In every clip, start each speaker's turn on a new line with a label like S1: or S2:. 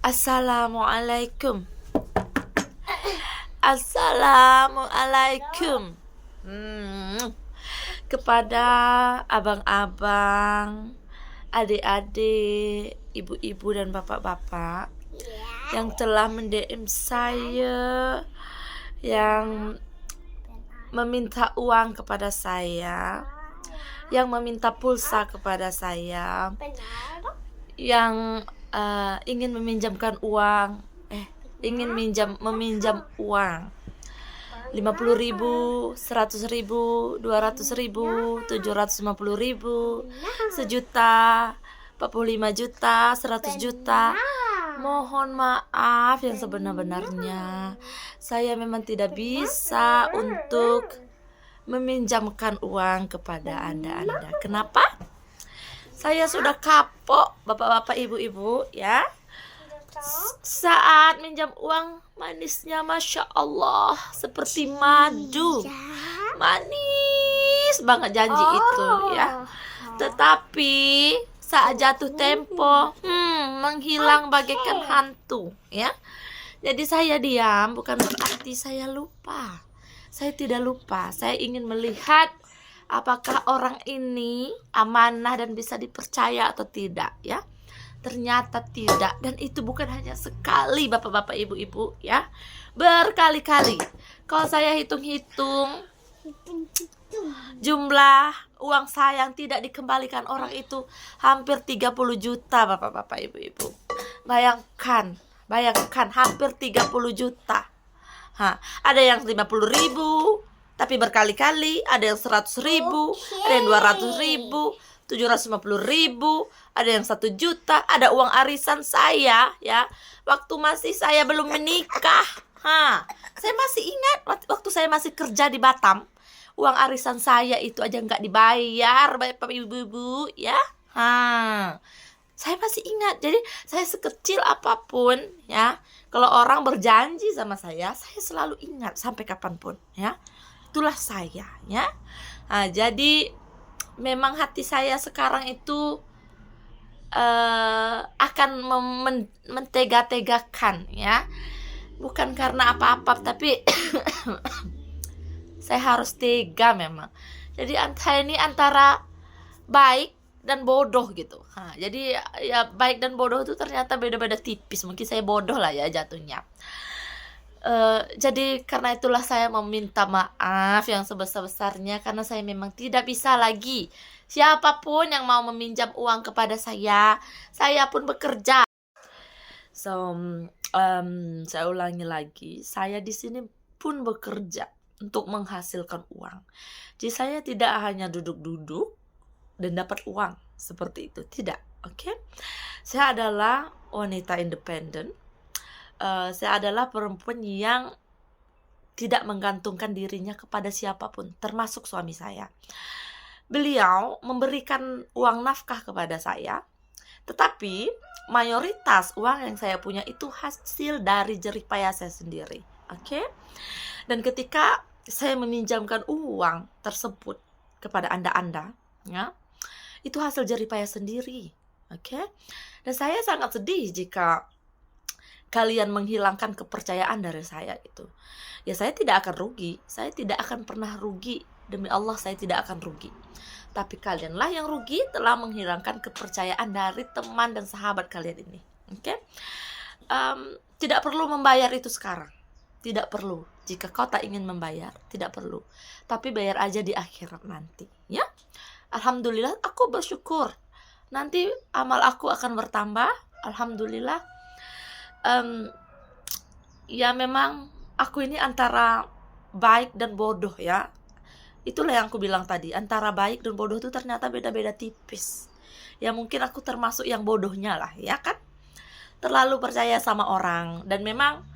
S1: Assalamualaikum. Assalamualaikum. Kepada abang-abang, adik-adik, ibu-ibu dan bapak-bapak yang telah mendm saya, yang meminta uang kepada saya, yang meminta pulsa kepada saya, yang ingin meminjamkan uang, meminjam uang 50.000, 100.000, 200.000, 750.000, 1 juta, 45 juta, 100 juta. Mohon maaf yang sebenar-benarnya. Saya memang tidak bisa untuk meminjamkan uang kepada Anda. Kenapa? Saya sudah kapok, bapak-bapak, ibu-ibu, ya. Saat minjam uang, manisnya Masya Allah, seperti madu. Manis banget janji itu, ya. Tetapi saat jatuh tempo, menghilang bagaikan hantu, ya. Jadi saya diam, bukan berarti saya lupa. Saya tidak lupa. Saya ingin melihat apakah orang ini amanah dan bisa dipercaya atau tidak, ya. Ternyata tidak, dan itu bukan hanya sekali, bapak-bapak, ibu-ibu, ya. Berkali-kali. Kalau saya hitung-hitung jumlah uang saya yang tidak dikembalikan orang itu hampir 30 juta, bapak-bapak, ibu-ibu. Bayangkan hampir 30 juta. Ada yang 50.000 tapi berkali-kali, ada yang 100.000, ada yang 200.000, 750.000, ada yang 1 juta, ada uang arisan saya, ya, waktu masih saya belum menikah. Saya masih ingat waktu saya masih kerja di Batam, uang arisan saya itu aja nggak dibayar, bapak ibu-ibu, ya. Saya masih ingat. Jadi saya sekecil apapun, ya, kalau orang berjanji sama saya selalu ingat sampai kapanpun, ya. Itulah saya, ya. Jadi memang hati saya sekarang itu akan mentega-tegakan, ya. Bukan karena apa-apa, tapi saya harus tega memang. Jadi saya ini antara baik dan bodoh gitu. Jadi ya, baik dan bodoh itu ternyata beda-beda tipis. Mungkin saya bodoh lah ya jatuhnya. Jadi karena itulah saya meminta maaf yang sebesar-besarnya, karena saya memang tidak bisa lagi. Siapapun yang mau meminjam uang kepada saya pun bekerja. Saya ulangi lagi, saya di sini pun bekerja untuk menghasilkan uang. Jadi saya tidak hanya duduk-duduk dan dapat uang seperti itu, tidak. Oke? Saya adalah wanita independen. Saya adalah perempuan yang tidak menggantungkan dirinya kepada siapapun, termasuk suami saya. Beliau memberikan uang nafkah kepada saya, tetapi mayoritas uang yang saya punya itu hasil dari jerih payah saya sendiri. Oke? Dan ketika saya meminjamkan uang tersebut kepada Anda, ya, itu hasil jerih payah sendiri. Oke? Dan saya sangat sedih jika kalian menghilangkan kepercayaan dari saya itu. Ya, saya tidak akan rugi. Saya tidak akan pernah rugi. Demi Allah, saya tidak akan rugi. Tapi kalianlah yang rugi telah menghilangkan kepercayaan dari teman dan sahabat kalian ini. Oke? Tidak perlu membayar itu sekarang. Tidak perlu. Jika kau tak ingin membayar, tidak perlu. Tapi bayar aja di akhirat nanti, ya. Alhamdulillah, aku bersyukur. Nanti amal aku akan bertambah. Alhamdulillah. Ya memang aku ini antara baik dan bodoh, ya. Itulah yang aku bilang tadi, antara baik dan bodoh itu ternyata beda-beda tipis. Ya mungkin aku termasuk yang bodohnya lah, ya kan. Terlalu percaya sama orang. Dan memang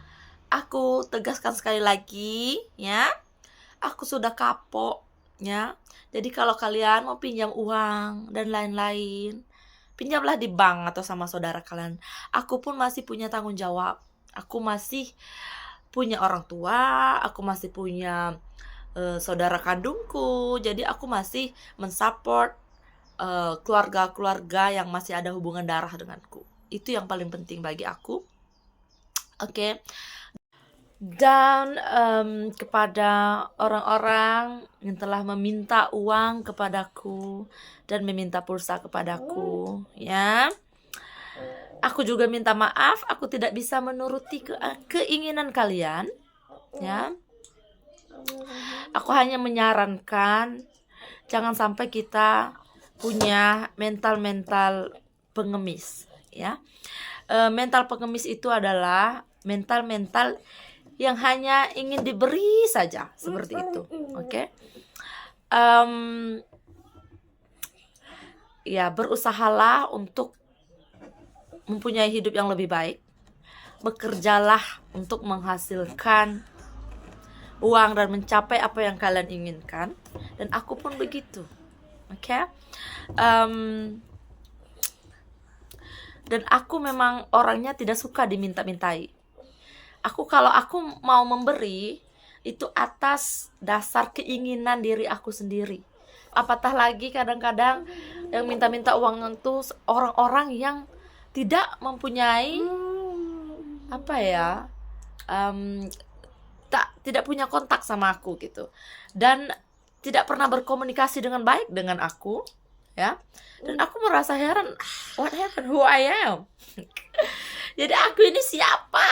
S1: aku tegaskan sekali lagi, ya, aku sudah kapok, ya. Jadi kalau kalian mau pinjam uang dan lain-lain, pinjamlah di bank atau sama saudara kalian. Aku pun masih punya tanggung jawab. Aku masih punya orang tua, aku masih punya saudara kandungku. Jadi aku masih mensupport keluarga-keluarga yang masih ada hubungan darah denganku. Itu yang paling penting bagi aku. Oke. Dan kepada orang-orang yang telah meminta uang kepadaku dan meminta pulsa kepadaku, ya, aku juga minta maaf. Aku tidak bisa menuruti keinginan kalian, ya. Aku hanya menyarankan jangan sampai kita punya mental pengemis, ya. Mental pengemis itu adalah mental yang hanya ingin diberi saja, seperti itu. Oke. Ya, berusahalah untuk mempunyai hidup yang lebih baik. Bekerjalah untuk menghasilkan uang dan mencapai apa yang kalian inginkan. Dan aku pun begitu. Oke. Dan aku memang orangnya tidak suka diminta-mintai. Kalau aku mau memberi, itu atas dasar keinginan diri aku sendiri. Apatah lagi kadang-kadang yang minta-minta uang itu orang-orang yang tidak mempunyai tidak punya kontak sama aku gitu, dan tidak pernah berkomunikasi dengan baik dengan aku, ya. Dan aku merasa heran, what happened, who I am. Jadi aku ini siapa?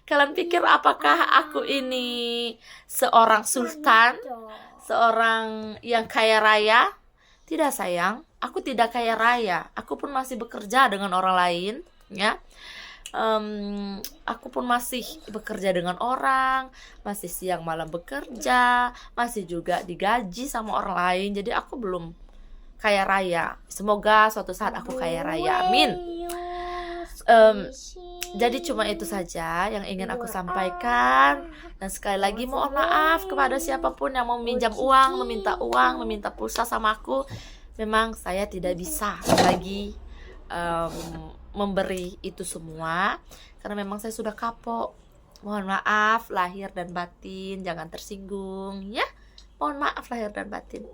S1: Kalian pikir apakah aku ini seorang sultan, seorang yang kaya raya? Tidak, sayang, aku tidak kaya raya. Aku pun masih bekerja dengan orang lain, ya. Aku pun masih bekerja dengan orang, masih siang malam bekerja, masih juga digaji sama orang lain. Jadi aku belum kaya raya. Semoga suatu saat aku kaya raya, amin. Jadi cuma itu saja yang ingin aku sampaikan. Dan sekali lagi mohon maaf kepada siapapun yang mau meminjam uang, meminta pulsa sama aku. Memang saya tidak bisa lagi memberi itu semua, karena memang saya sudah kapok. Mohon maaf lahir dan batin, jangan tersinggung, ya. Mohon maaf lahir dan batin.